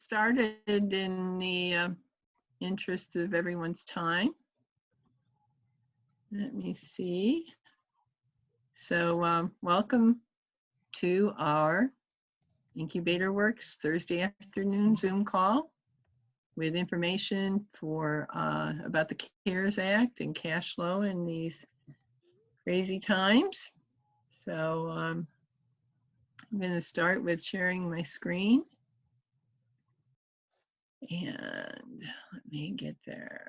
started in the interest of everyone's time. Let me see. So welcome to our IncubatorWorks Thursday afternoon Zoom call with information for about the CARES Act and cash flow in these crazy times. So I'm going to start with sharing my screen. And let me get there.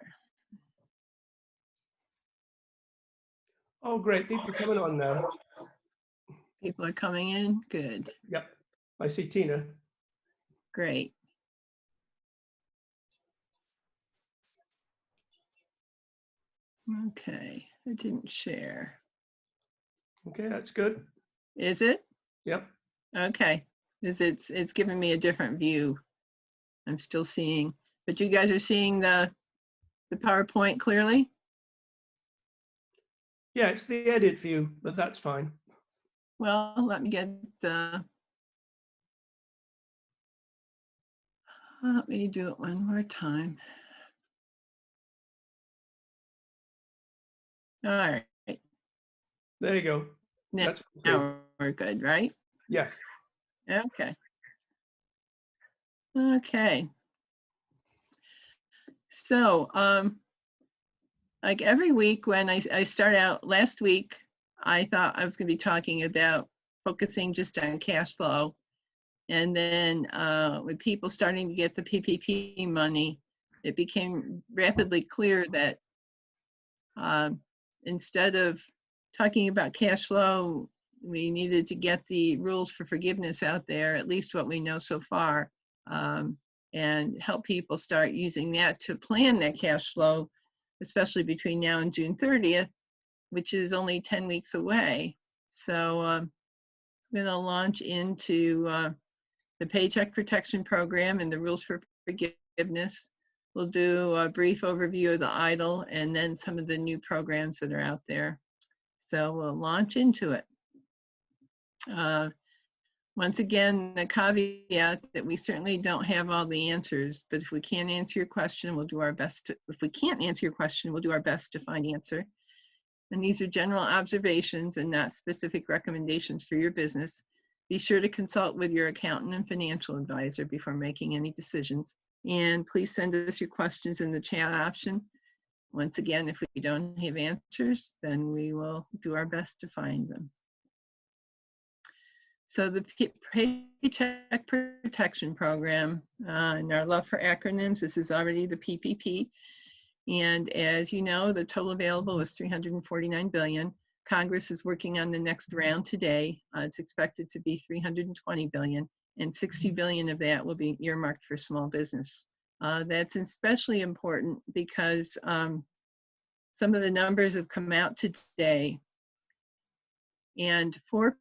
Oh, great. People are coming on now. People are coming in. Good. Yep. I see Tina. Great. Okay. I didn't share. Okay, that's good. Is it? Yep. Okay. It's giving me a different view. I'm still seeing, but you guys are seeing the PowerPoint clearly? Yeah, it's the edit view, but that's fine. Well, let me get the, let me do it one more time. All right. There you go. That's now we're good, right? Yes. Okay. Okay. So, like every week when I start out, last week, I thought I was going to be talking about focusing just on cash flow. And then with people starting to get the PPP money, it became rapidly clear that instead of talking about cash flow, we needed to get the rules for forgiveness out there, at least what we know so far, and help people start using that to plan their cash flow, especially between now and June 30th, which is only 10 weeks away. So I'm going to launch into the Paycheck Protection Program and the rules for forgiveness. We'll do a brief overview of the EIDL and then some of the new programs that are out there. So we'll launch into it. Once again, the caveat that we certainly don't have all the answers, but if we can't answer your question, we'll do our best to, if we can't answer your question, we'll do our best to find answer. And these are general observations and not specific recommendations for your business. Be sure to consult with your accountant and financial advisor before making any decisions. And please send us your questions in the chat option. Once again, if we don't have answers, then we will do our best to find them. So the Paycheck Protection Program, and our love for acronyms, this is already the PPP. And as you know, the total available was $349 billion. Congress is working on the next round today. It's expected to be $320 billion, and $60 billion of that will be earmarked for small business. That's especially important because some of the numbers have come out today, and 4%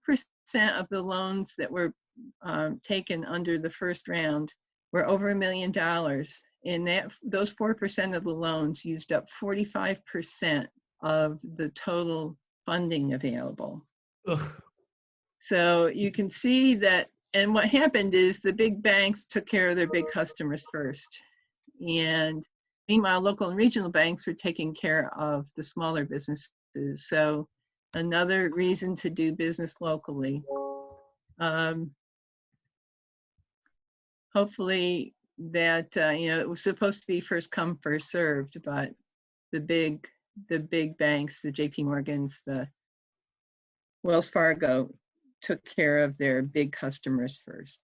of the loans that were taken under the first round were over $1 million. And those 4% of the loans used up 45% of the total funding available. Ugh. So you can see that, and what happened is the big banks took care of their big customers first. And meanwhile, local and regional banks were taking care of the smaller businesses. So another reason to do business locally. Hopefully that, you know, it was supposed to be first come, first served, but the big banks, the JP Morgans, the Wells Fargo took care of their big customers first.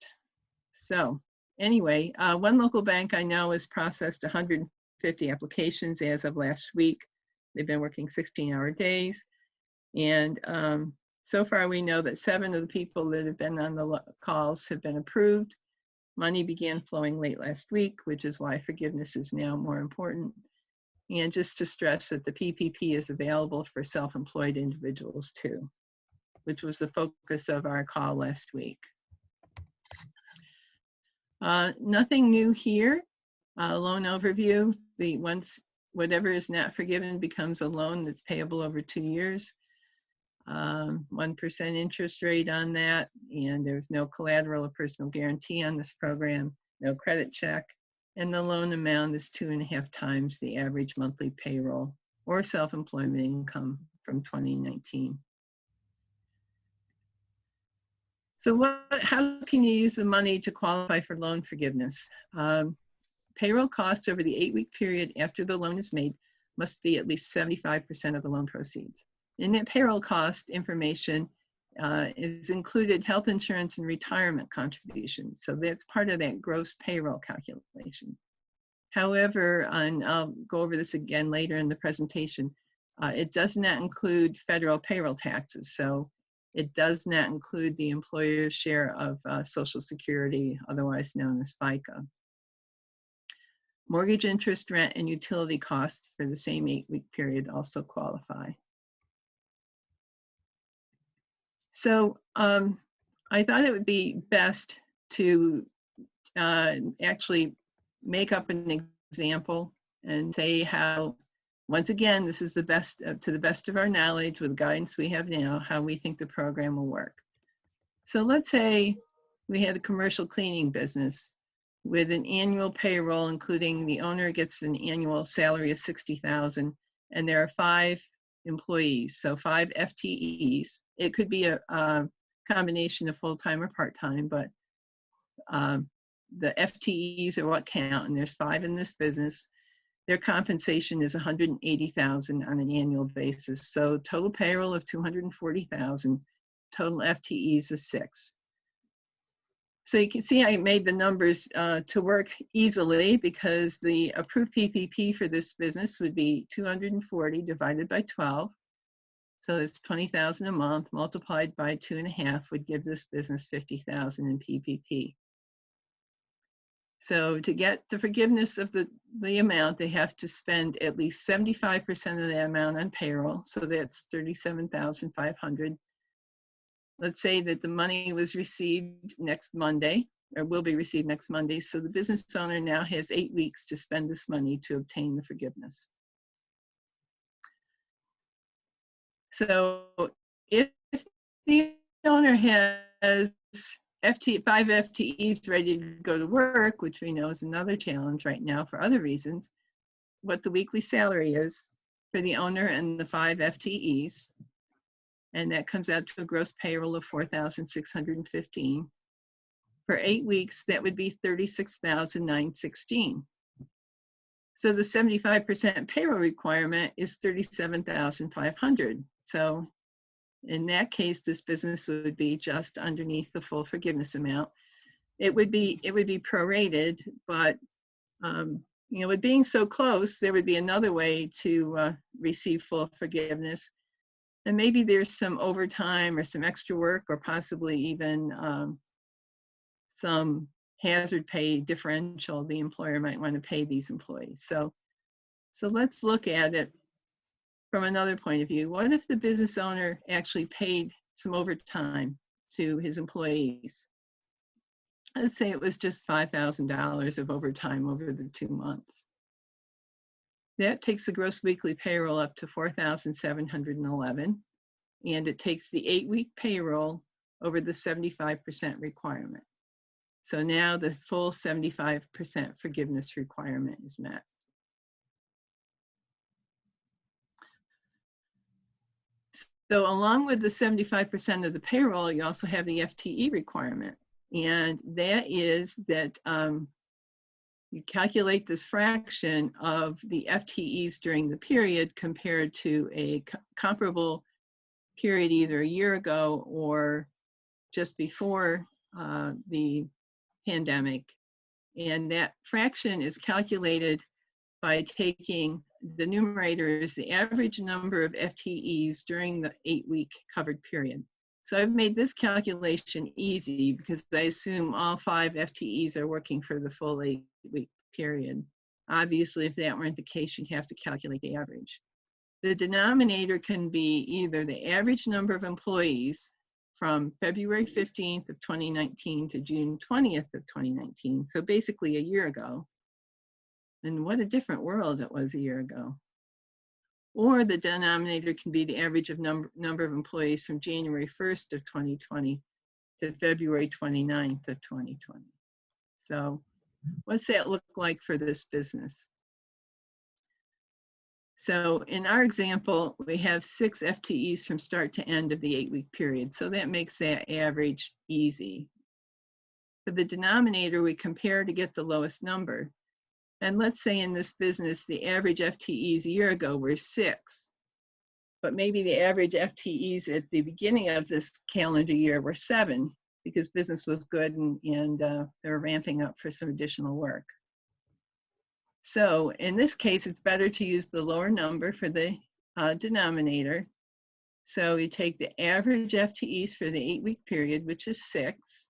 So anyway, one local bank I know has processed 150 applications as of last week. They've been working 16-hour days. And so far we know that 7 of the people that have been on the calls have been approved. Money began flowing late last week, which is why forgiveness is now more important. And just to stress that the PPP is available for self-employed individuals too, which was the focus of our call last week. Nothing new here. Loan overview, whatever is not forgiven becomes a loan that's payable over 2 years. 1% interest rate on that, and there's no collateral or personal guarantee on this program. no credit check, and the loan amount is 2.5 times the average monthly payroll or self-employment income from 2019. So how can you use the money to qualify for loan forgiveness? Payroll costs over the 8-week period after the loan is made must be at least 75% of the loan proceeds. In that payroll cost information is included health insurance and retirement contributions. So that's part of that gross payroll calculation. However, and I'll go over this again later in the presentation, it does not include federal payroll taxes. So it does not include the employer's share of Social Security, otherwise known as FICA. Mortgage interest, rent, and utility costs for the same 8-week period also qualify. So I thought it would be best to actually make up an example and say how, once again, this is the best, to the best of our knowledge with the guidance we have now, how we think the program will work. So let's say we had a commercial cleaning business with an annual payroll, including the owner gets an annual salary of $60,000, and there are 5 employees, so 5 FTEs. It could be a combination of full-time or part-time, but the FTEs are what count, and there's 5 in this business. Their compensation is $180,000 on an annual basis. So total payroll of $240,000, total FTEs is 6. So you can see I made the numbers to work easily because the approved PPP for this business would be 240 divided by 12. So it's 20,000 a month multiplied by 2.5 would give this business 50,000 in PPP. So to get the forgiveness of the amount, they have to spend at least 75% of that amount on payroll. So that's 37,500. Let's say that the money was received next Monday, or will be received next Monday. So the business owner now has 8 weeks to spend this money to obtain the forgiveness. So if the owner has 5 FTEs ready to go to work, which we know is another challenge right now for other reasons, what the weekly salary is for the owner and the 5 FTEs, and that comes out to a gross payroll of $4,615. For 8 weeks, that would be $36,916. So the 75% payroll requirement is $37,500. So in that case, this business would be just underneath the full forgiveness amount. It would be prorated, but you know, with being so close, there would be another way to receive full forgiveness. And maybe there's some overtime or some extra work or possibly even some hazard pay differential the employer might want to pay these employees. So let's look at it from another point of view. What if the business owner actually paid some overtime to his employees? Let's say it was just $5,000 of overtime over the 2 months. That takes the gross weekly payroll up to $4,711, and it takes the 8-week payroll over the 75% requirement. So now the full 75% forgiveness requirement is met. So along with the 75% of the payroll, you also have the FTE requirement, and that is that you calculate this fraction of the FTEs during the period compared to a comparable period either a year ago or just before the pandemic. And that fraction is calculated by taking the numerator is the average number of FTEs during the 8-week covered period. So I've made this calculation easy because I assume all 5 FTEs are working for the full 8-week period. Obviously, if that weren't the case, you'd have to calculate the average. The denominator can be either the average number of employees from February 15th of 2019 to June 20th of 2019, so basically a year ago. And what a different world it was a year ago. Or the denominator can be the average of number of employees from January 1st of 2020 to February 29th of 2020. So what's that look like for this business? So in our example, we have 6 FTEs from start to end of the 8-week period. So that makes that average easy. For the denominator, we compare to get the lowest number. And let's say in this business, the average FTEs a year ago were 6. But maybe the average FTEs at the beginning of this calendar year were 7 because business was good and they were ramping up for some additional work. So in this case, it's better to use the lower number for the denominator. So you take the average FTEs for the 8-week period, which is 6,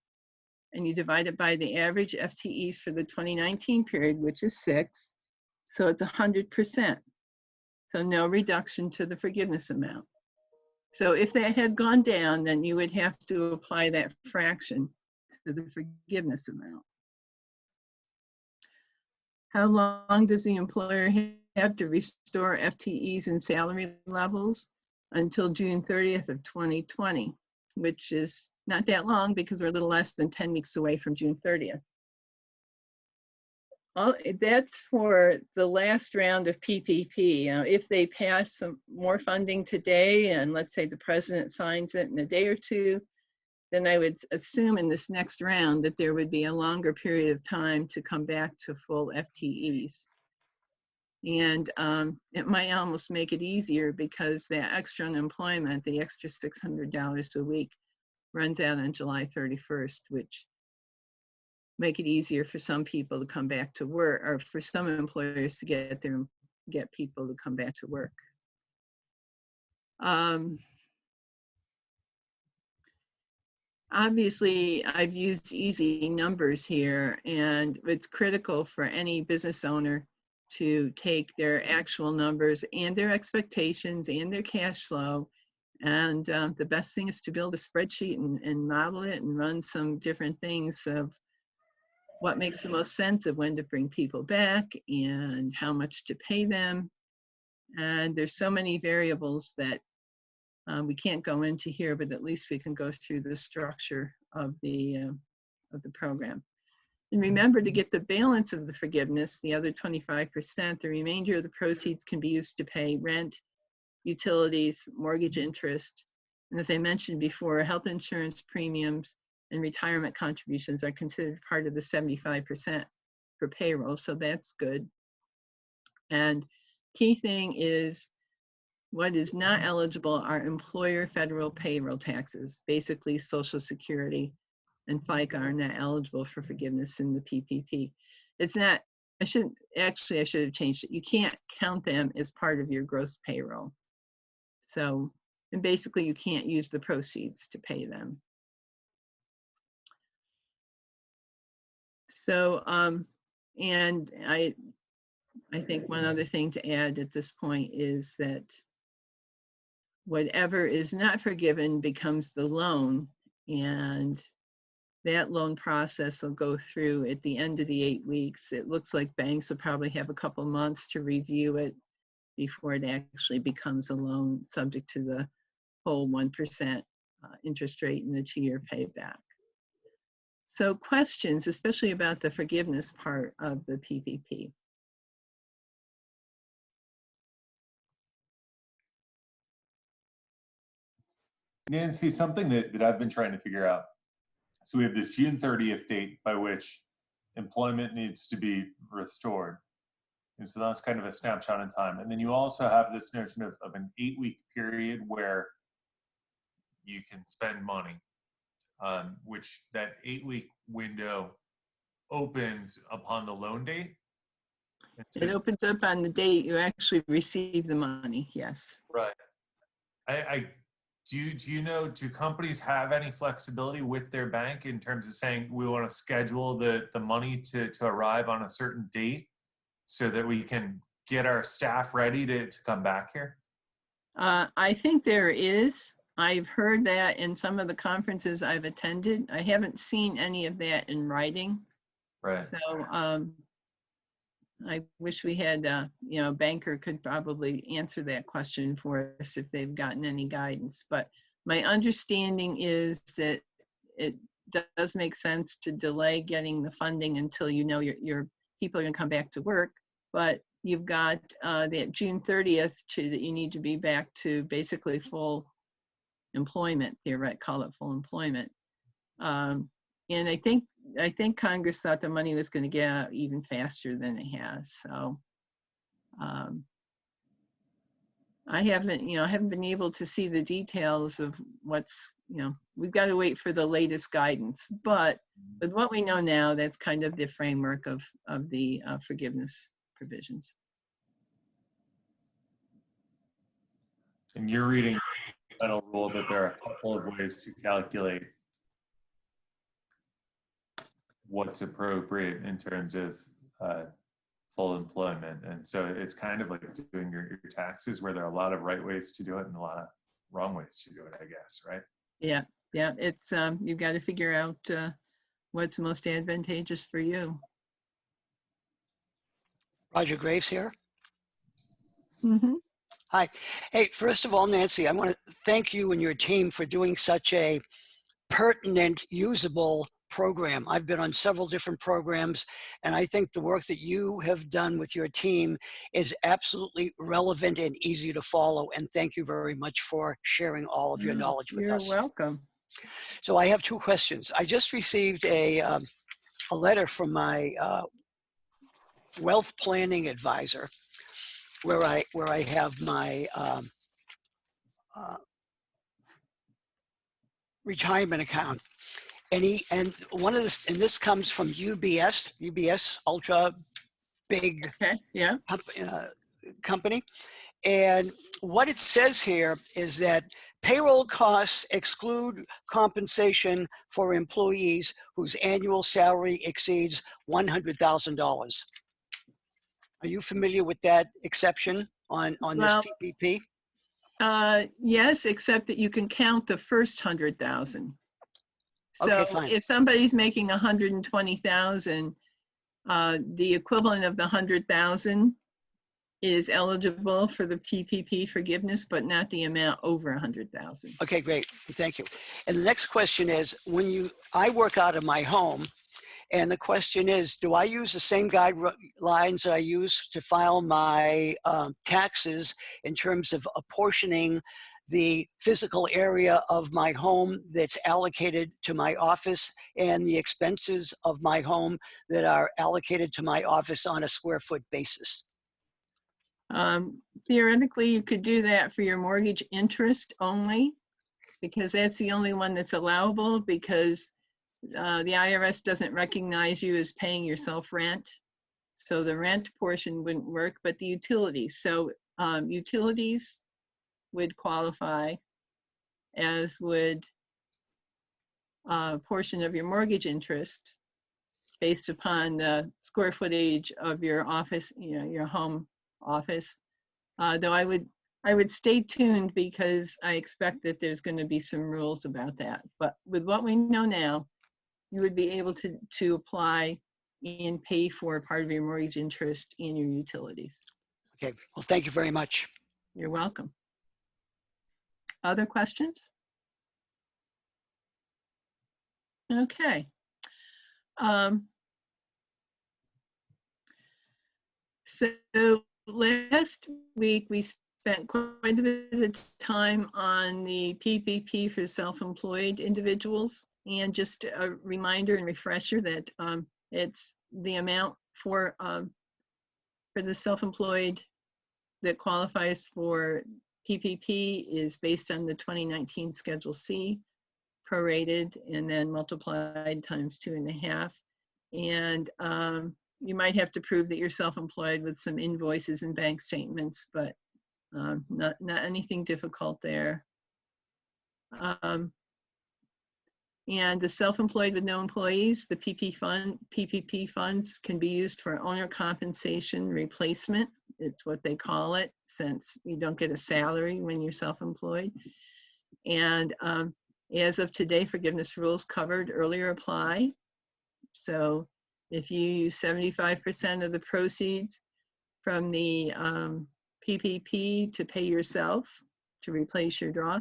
and you divide it by the average FTEs for the 2019 period, which is 6. So it's 100%. So no reduction to the forgiveness amount. So if that had gone down, then you would have to apply that fraction to the forgiveness amount. How long does the employer have to restore FTEs and salary levels? Until June 30th of 2020, which is not that long because we're a little less than 10 weeks away from June 30th. That's for the last round of PPP. If they pass some more funding today, and let's say the president signs it in a day or two, then I would assume in this next round that there would be a longer period of time to come back to full FTEs. And it might almost make it easier because that extra unemployment, the extra $600 a week, runs out on July 31st, which make it easier for some people to come back to work, or for some employers to get people to come back to work. Obviously, I've used easy numbers here, and it's critical for any business owner to take their actual numbers and their expectations and their cash flow. And the best thing is to build a spreadsheet and model it and run some different things of what makes the most sense of when to bring people back and how much to pay them. And there's so many variables that we can't go into here, but at least we can go through the structure of the program. And remember, to get the balance of the forgiveness, the other 25%, the remainder of the proceeds can be used to pay rent, utilities, mortgage interest. And as I mentioned before, health insurance premiums and retirement contributions are considered part of the 75% for payroll, so that's good. And key thing is, what is not eligible are employer federal payroll taxes, basically Social Security and FICA are not eligible for forgiveness in the PPP. It's not, I should have changed it. You can't count them as part of your gross payroll. So, and basically you can't use the proceeds to pay them. So, and I think one other thing to add at this point is that whatever is not forgiven becomes the loan, and that loan process will go through at the end of the 8 weeks. It looks like banks will probably have a couple months to review it before it actually becomes a loan subject to the whole 1% interest rate and the 2-year payback. So questions, especially about the forgiveness part of the PPP. Nancy, something that I've been trying to figure out. So we have this June 30th date by which employment needs to be restored. And so that's kind of a snapshot in time. And then you also have this notion of an 8-week period where you can spend money, which that 8-week window opens upon the loan date. It opens up on the date you actually receive the money, yes. Right. Do you know, do companies have any flexibility with their bank in terms of saying we want to schedule the money to arrive on a certain date so that we can get our staff ready to come back here? I think there is. I've heard that in some of the conferences I've attended. I haven't seen any of that in writing. Right. So I wish we had, a banker could probably answer that question for us if they've gotten any guidance. But my understanding is that does make sense to delay getting the funding until you know your people are going to come back to work. But you've got that June 30th that you need to be back to basically full employment. Call it full employment. And I think Congress thought the money was going to get out even faster than it has. So I haven't been able to see the details of what's, we've got to wait for the latest guidance. But with what we know now, that's kind of the framework of the forgiveness provisions. And you're reading the final rule that there are a couple of ways to calculate what's appropriate in terms of full employment. And so it's kind of like doing your taxes, where there are a lot of right ways to do it and a lot of wrong ways to do it, I guess, right? Yeah, it's you've got to figure out what's most advantageous for you. Roger Graves here. Mm-hmm. Hi. Hey, first of all, Nancy, I want to thank you and your team for doing such a pertinent, usable program. I've been on several different programs, and I think the work that you have done with your team is absolutely relevant and easy to follow. And thank you very much for sharing all of your knowledge with us. You're welcome. So I have two questions. I just received a letter from my wealth planning advisor, where I have my retirement account, and this comes from UBS, ultra big Okay. Yeah. company, and what it says here is that payroll costs exclude compensation for employees whose annual salary exceeds $100,000. Are you familiar with that exception on this PPP? Yes, except that you can count the first 100,000. So Okay, fine. if somebody's making 120,000, the equivalent of the 100,000 is eligible for the PPP forgiveness, but not the amount over 100,000. Okay, great. Thank you. And the next question is, I work out of my home, and the question is, do I use the same guidelines I use to file my taxes in terms of apportioning the physical area of my home that's allocated to my office and the expenses of my home that are allocated to my office on a square foot basis? Theoretically, you could do that for your mortgage interest only, because that's the only one that's allowable, because the IRS doesn't recognize you as paying yourself rent. So the rent portion wouldn't work, but the utilities. So utilities would qualify, as would a portion of your mortgage interest based upon the square footage of your office, your home office. Though I would stay tuned, because I expect that there's going to be some rules about that. But with what we know now, you would be able to apply and pay for part of your mortgage interest and your utilities. Okay, well, thank you very much. You're welcome. Other questions? Okay. So last week we spent quite a bit of time on the PPP for self-employed individuals. And just a reminder and refresher that it's the amount for the self-employed that qualifies for PPP is based on the 2019 Schedule C, prorated, and then multiplied times 2.5. And you might have to prove that you're self-employed with some invoices and bank statements, but not anything difficult there. And the self-employed with no employees, the PPP funds can be used for owner compensation replacement. It's what they call it, since you don't get a salary when you're self-employed. And as of today, forgiveness rules covered earlier apply. So if you use 75% of the proceeds from the PPP to pay yourself to replace your draw,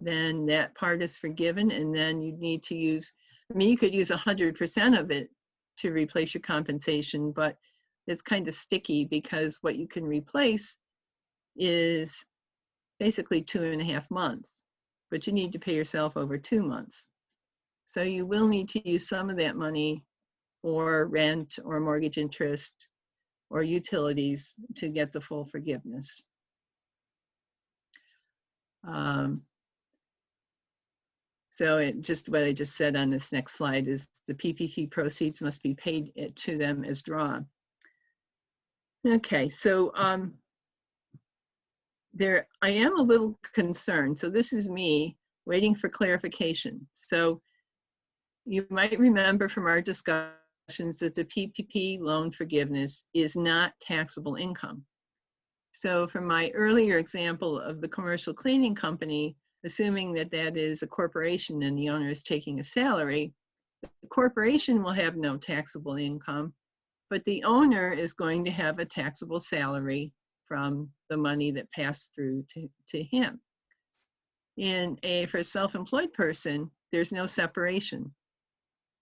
then that part is forgiven, and then you need to use I mean, you could use 100% of it to replace your compensation, but it's kind of sticky because what you can replace is basically 2.5 months, but you need to pay yourself over 2 months. So you will need to use some of that money for rent or mortgage interest or utilities to get the full forgiveness. So just what I just said on this next slide is the PPP proceeds must be paid to them as drawn. Okay, so I am a little concerned. So this is me waiting for clarification. So you might remember from our discussions that the PPP loan forgiveness is not taxable income. So from my earlier example of the commercial cleaning company, assuming that that is a corporation and the owner is taking a salary, the corporation will have no taxable income, but the owner is going to have a taxable salary from the money that passed through to him. For a self-employed person, there's no separation.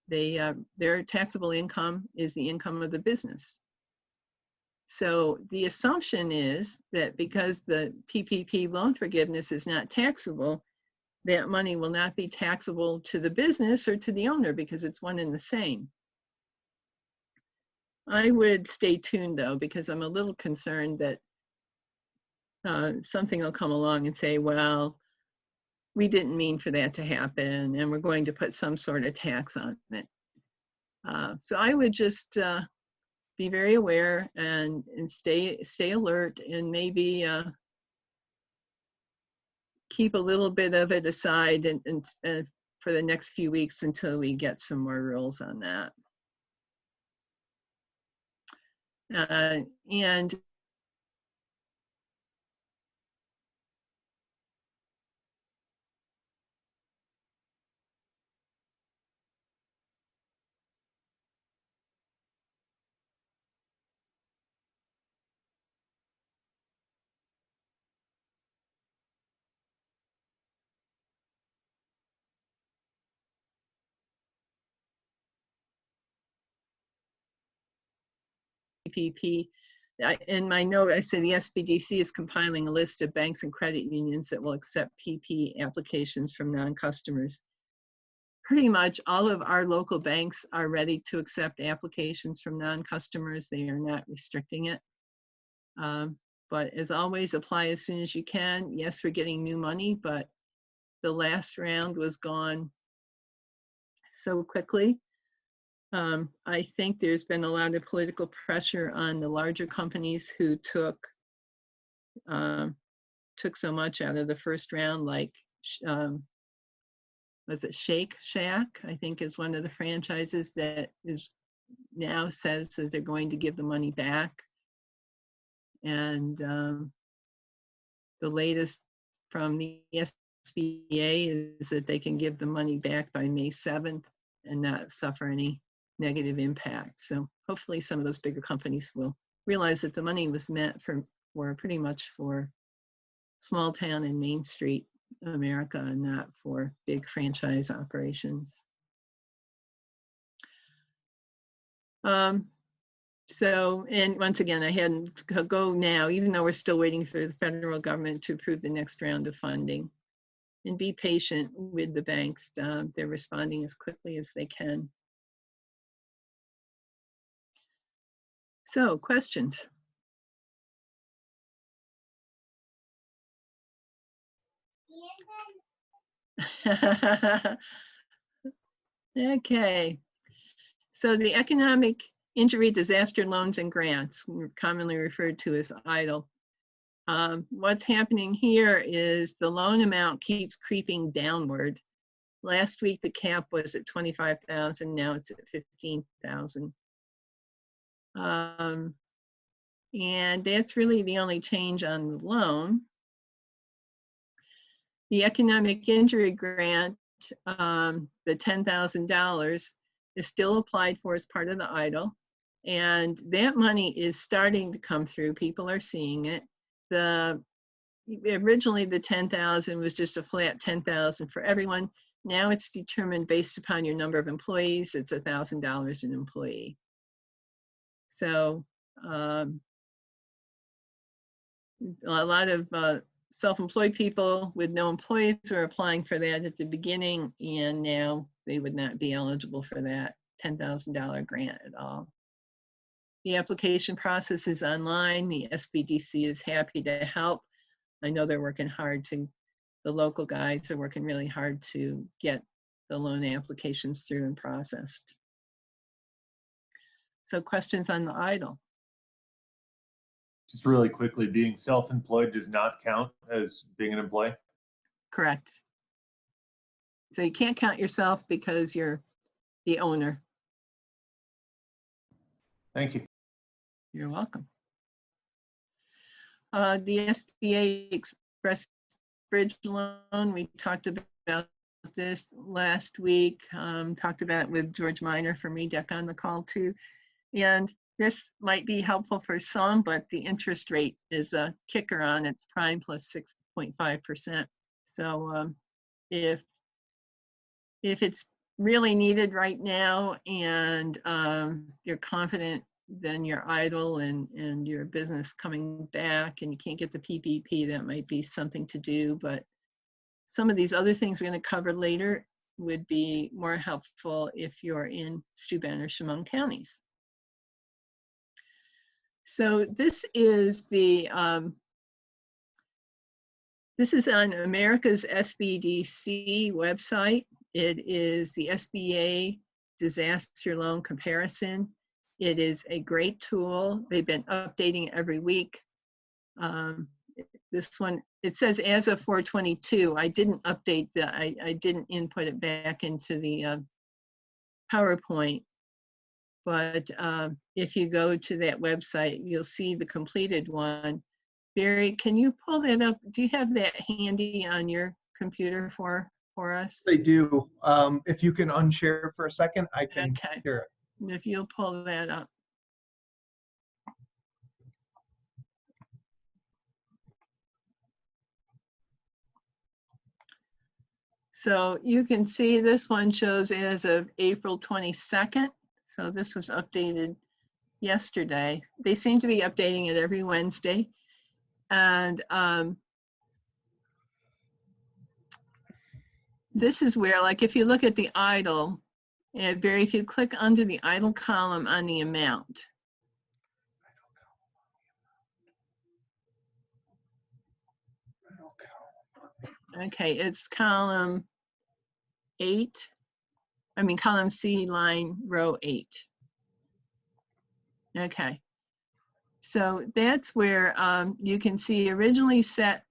Their taxable income is the income of the business. So the assumption is that because the PPP loan forgiveness is not taxable, that money will not be taxable to the business or to the owner because it's one and the same. I would stay tuned though, because I'm a little concerned that something will come along and say, well, we didn't mean for that to happen and we're going to put some sort of tax on it. So I would just be very aware and stay alert and maybe keep a little bit of it aside and for the next few weeks until we get some more rules on that. And PPP. In my note, I say the SBDC is compiling a list of banks and credit unions that will accept PP applications from non-customers. Pretty much all of our local banks are ready to accept applications from non-customers. They are not restricting it. But as always, apply as soon as you can. Yes, we're getting new money, but the last round was gone so quickly. I think there's been a lot of political pressure on the larger companies who took so much out of the first round, like was it Shake Shack, I think is one of the franchises that is now says that they're going to give the money back. And the latest from the SBA is that they can give the money back by May 7th and not suffer any negative impact. So hopefully some of those bigger companies will realize that the money was meant for pretty much for small town and Main Street America and not for big franchise operations. So, and once again, I had to go now, even though we're still waiting for the federal government to approve the next round of funding. And be patient with the banks. They're responding as quickly as they can. So, questions? Okay. So the economic injury disaster loans and grants, commonly referred to as EIDL. What's happening here is the loan amount keeps creeping downward. Last week, the cap was at 25,000. Now it's at 15,000. And that's really the only change on the loan. The economic injury grant, the $10,000 is still applied for as part of the EIDL. And that money is starting to come through. People are seeing it. Originally the 10,000 was just a flat 10,000 for everyone. Now it's determined based upon your number of employees. It's $1,000 an employee. So a lot of self-employed people with no employees were applying for that at the beginning, and now they would not be eligible for that $10,000 grant at all. The application process is online. The SBDC is happy to help. I know they're working hard the local guys are working really hard to get the loan applications through and processed. So questions on the EIDL? Just really quickly, being self-employed does not count as being an employee? Correct. So you can't count yourself because you're the owner. Thank you. You're welcome. The SBA Express Bridge loan, we talked about this last week, talked about it with George Miner from REDEC on the call too. And this might be helpful for some, but the interest rate is a kicker on its prime plus 6.5%. So if it's really needed right now and you're confident then your EIDL and your business coming back and you can't get the PPP, that might be something to do. But some of these other things we're going to cover later would be more helpful if you're in Steuben or Chemung counties. So this is this is on America's SBDC website. It is the SBA Disaster Loan Comparison. It is a great tool. They've been updating it every week. This one, it says as of 4/22. I didn't update I didn't input it back into the PowerPoint. But if you go to that website, you'll see the completed one. Barry, can you pull that up? Do you have that handy on your computer for us? I do. If you can unshare for a second, I can Okay. share it. If you'll pull that up. So you can see this one shows as of April 22nd. So this was updated yesterday. They seem to be updating it every Wednesday. And this is where, like, if you look at the EIDL, Barry, if you click under the EIDL column on the amount. Okay, it's column 8. I mean, column C, line row 8. Okay. So that's where you can see originally set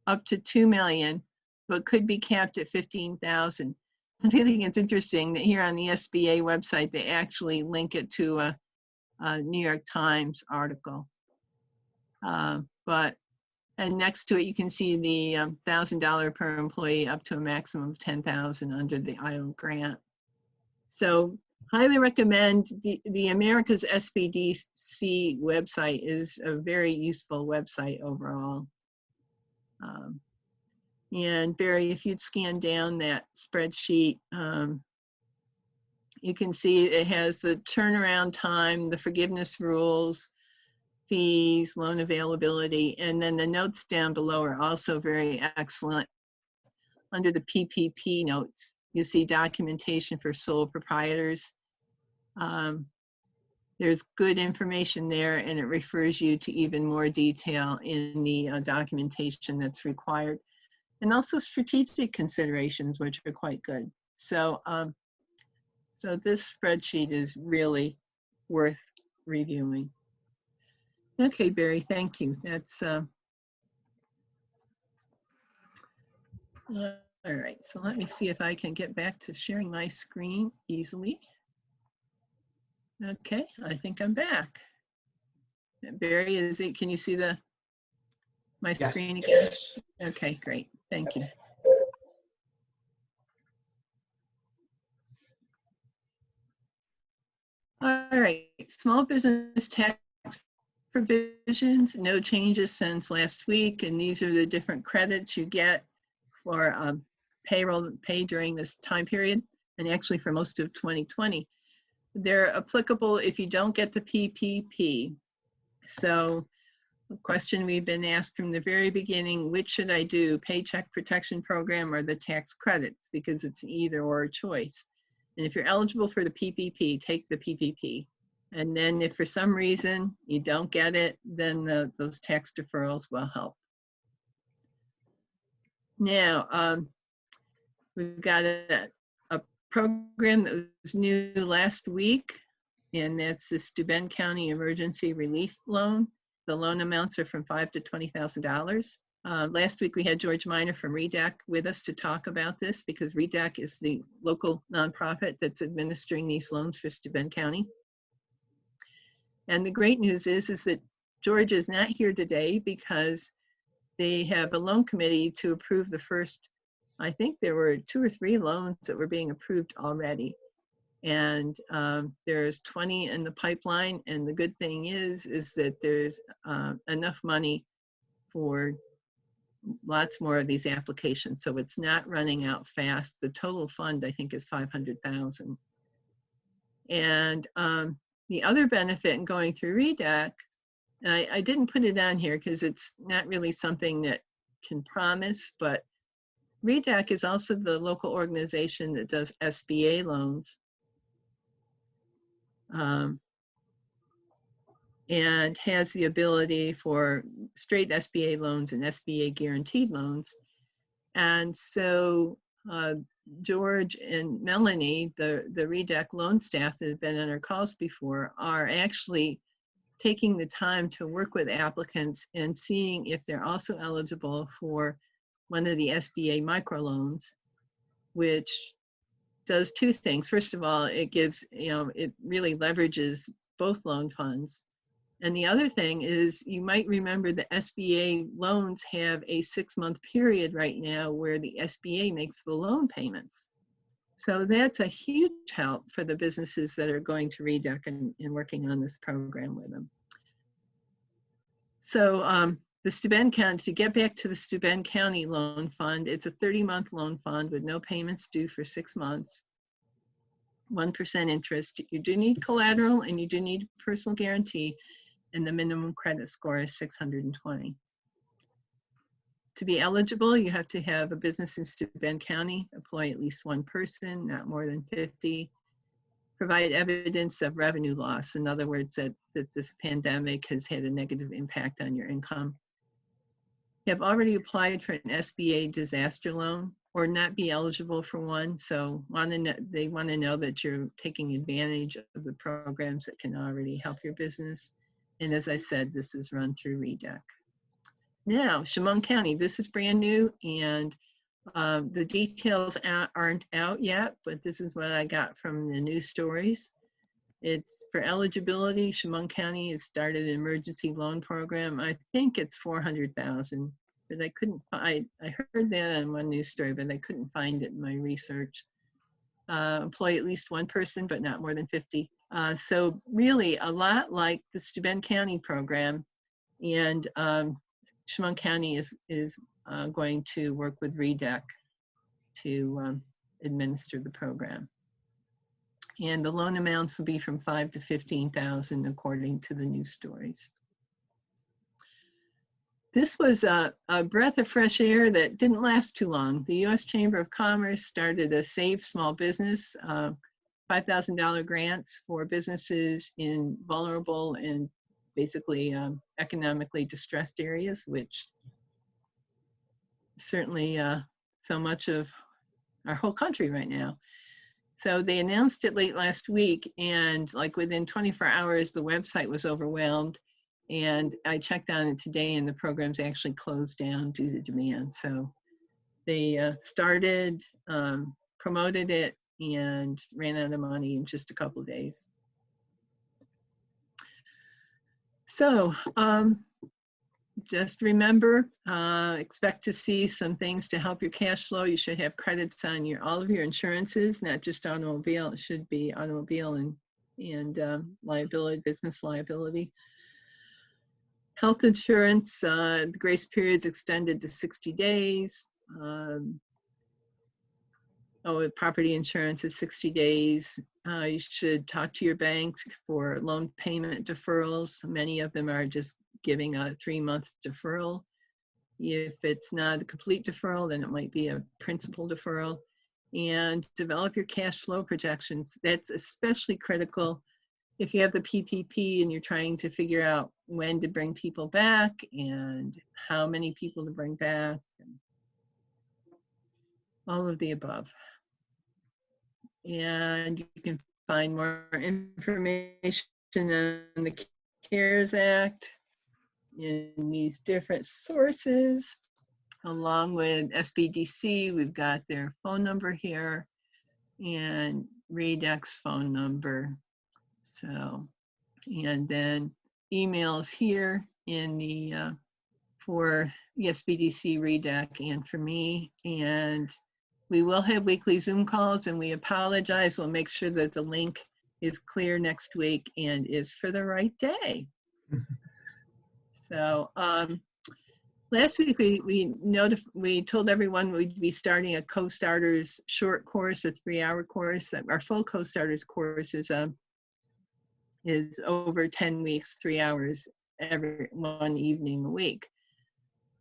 up to 2 million, but could be capped at 15,000. I think it's interesting that here on the SBA website, they actually link it to a New York Times article. And next to it, you can see the $1,000 per employee up to a maximum of 10,000 under the EIDL grant. So highly recommend the America's SBDC website is a very useful website overall. And Barry, if you'd scan down that spreadsheet, you can see it has the turnaround time, the forgiveness rules, fees, loan availability, and then the notes down below are also very excellent. Under the PPP notes, you see documentation for sole proprietors. There's good information there, and it refers you to even more detail in the documentation that's required. And also strategic considerations, which are quite good. So, so this spreadsheet is really worth reviewing. Okay, Barry, thank you. That's all right. So let me see if I can get back to sharing my screen easily. Okay, I think I'm back. Barry, is it? Can you see my screen again? Okay, great. Thank you. All right, small business tax provisions, no changes since last week, and these are the different credits you get for payroll paid during this time period, and actually for most of 2020. They're applicable if you don't get the PPP. So a question we've been asked from the very beginning, which should I do, Paycheck Protection Program or the tax credits? Because it's an either or choice. And if you're eligible for the PPP, take the PPP. And then if for some reason you don't get it, then those tax deferrals will help. Now, we've got a program that was new last week, and that's the Steuben County Emergency Relief Loan. The loan amounts are from $5,000 to $20,000. Last week we had George Miner from REDAC with us to talk about this, because REDAC is the local nonprofit that's administering these loans for Steuben County. And the great news is that George is not here today because they have a loan committee to approve the first, I think there were 2 or 3 loans that were being approved already. And there's 20 in the pipeline. And the good thing is that there's enough money for lots more of these applications. So it's not running out fast. The total fund, I think, is $500,000. And the other benefit in going through REDAC, I didn't put it on here because it's not really something that can promise, but REDAC is also the local organization that does SBA loans. And has the ability for straight SBA loans and SBA guaranteed loans. And so George and Melanie, the REDAC loan staff that have been on our calls before, are actually taking the time to work with applicants and seeing if they're also eligible for one of the SBA microloans, which does 2 things. First of all, it gives, it really leverages both loan funds. And the other thing is, you might remember the SBA loans have a 6-month period right now where the SBA makes the loan payments. So that's a huge help for the businesses that are going to REDAC and working on this program with them. So the Steuben County, to get back to the Steuben County Loan Fund, it's a 30-month loan fund with no payments due for 6 months, 1% interest. You do need collateral and you do need personal guarantee, and the minimum credit score is 620. To be eligible, you have to have a business in Steuben County, employ at least 1 person, not more than 50, provide evidence of revenue loss. In other words, that this pandemic has had a negative impact on your income. You have already applied for an SBA disaster loan or not be eligible for one, so they want to know that you're taking advantage of the programs that can already help your business. And as I said, this is run through REDAC. Now, Chemung County, this is brand new, and the details aren't out yet, but this is what I got from the news stories. It's for eligibility. Chemung County has started an emergency loan program. I think it's $400,000, but I couldn't find. I heard that on one news story, but I couldn't find it in my research. Employ at least 1 person, but not more than 50. So really, a lot like the Steuben County program, and Chemung County is going to work with REDAC to administer the program. And the loan amounts will be from $5,000 to $15,000 according to the news stories. This was a breath of fresh air that didn't last too long. The U.S. Chamber of Commerce started a Save Small Business, $5,000 grants for businesses in vulnerable and basically economically distressed areas, which certainly so much of our whole country right now. So they announced it late last week, and like within 24 hours, the website was overwhelmed. And I checked on it today, and the program's actually closed down due to demand. So they started, promoted it, and ran out of money in just a couple of days. So just remember, expect to see some things to help your cash flow. You should have credits on all of your insurances, not just automobile. It should be automobile and liability, business liability. Health insurance, the grace period's extended to 60 days. property insurance is 60 days. You should talk to your bank for loan payment deferrals. Many of them are just giving a 3-month deferral. If it's not a complete deferral, then it might be a principal deferral. And develop your cash flow projections. That's especially critical if you have the PPP and you're trying to figure out when to bring people back and how many people to bring back, and all of the above. And you can find more information on the CARES Act in these different sources, along with SBDC. We've got their phone number here and REDEC's phone number. So, and then emails here in the for the SBDC, REDEC, and for me. And we will have weekly Zoom calls, and we apologize. We'll make sure that the link is clear next week and is for the right day. So last week we told everyone we'd be starting a co-starters short course, a 3-hour course. Our full co-starters course is over 10 weeks, 3 hours every one evening a week.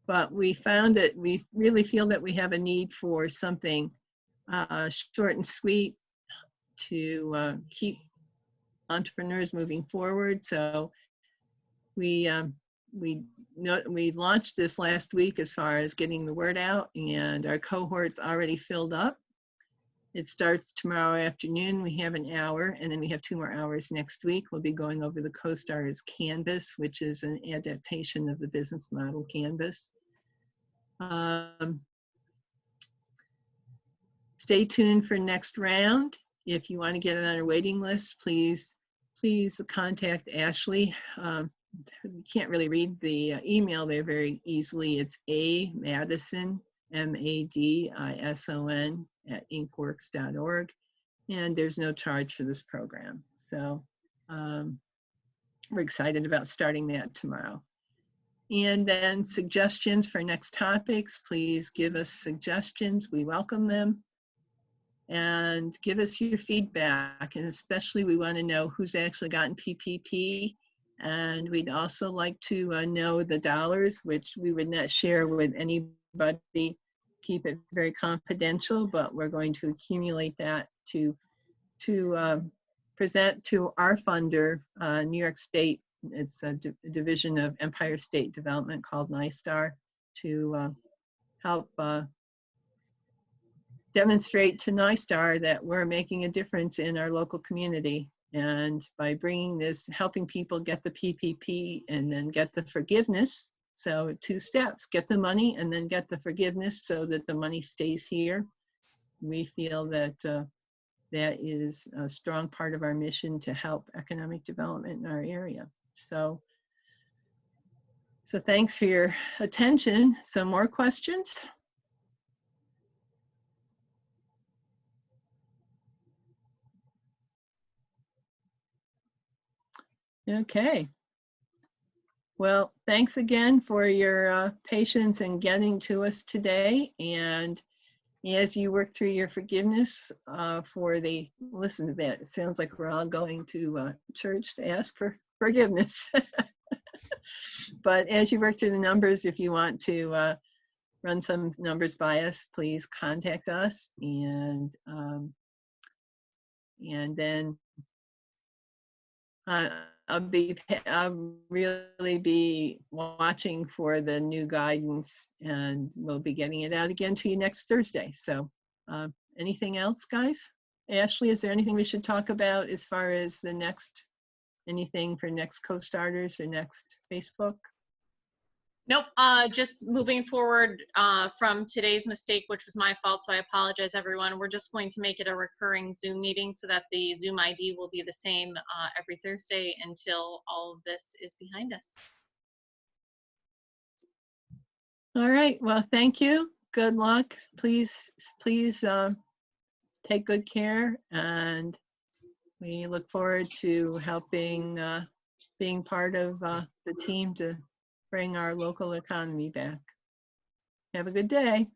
But we found that we really feel that we have a need for something short and sweet to keep entrepreneurs moving forward. So we launched this last week as far as getting the word out, and our cohort's already filled up. It starts tomorrow afternoon. We have an hour, and then we have 2 more hours next week. We'll be going over the Co-Starters Canvas, which is an adaptation of the business model Canvas. Stay tuned for next round. If you want to get on our waiting list, please contact Ashley. You can't really read the email there very easily. It's Madison, MADISON @IncubatorWorks.org, and there's no charge for this program. So we're excited about starting that tomorrow. And then suggestions for next topics, please give us suggestions. We welcome them. And give us your feedback. And especially we want to know who's actually gotten PPP. And we'd also like to know the dollars, which we would not share with anybody. Keep it very confidential, but we're going to accumulate that to present to our funder, New York State. It's a division of Empire State Development called NYSTAR, to help demonstrate to NYSTAR that we're making a difference in our local community. And by bringing this, helping people get the PPP and then get the forgiveness. So 2 steps, get the money and then get the forgiveness so that the money stays here. We feel that that is a strong part of our mission to help economic development in our area. So thanks for your attention. Some more questions? Okay. Well, thanks again for your patience in getting to us today. And as you work through your forgiveness listen to that. It sounds like we're all going to church to ask for forgiveness. But as you work through the numbers, if you want to run some numbers by us, please contact us. And then I'll really be watching for the new guidance, and we'll be getting it out again to you next Thursday. So anything else, guys? Ashley, is there anything we should talk about as far as anything for next co-starters or next Facebook? Nope, just moving forward from today's mistake, which was my fault, so I apologize, everyone. We're just going to make it a recurring Zoom meeting so that the Zoom ID will be the same every Thursday until all of this is behind us. All right, well, thank you. Good luck. Please take good care, and we look forward to helping, being part of the team to bring our local economy back. Have a good day.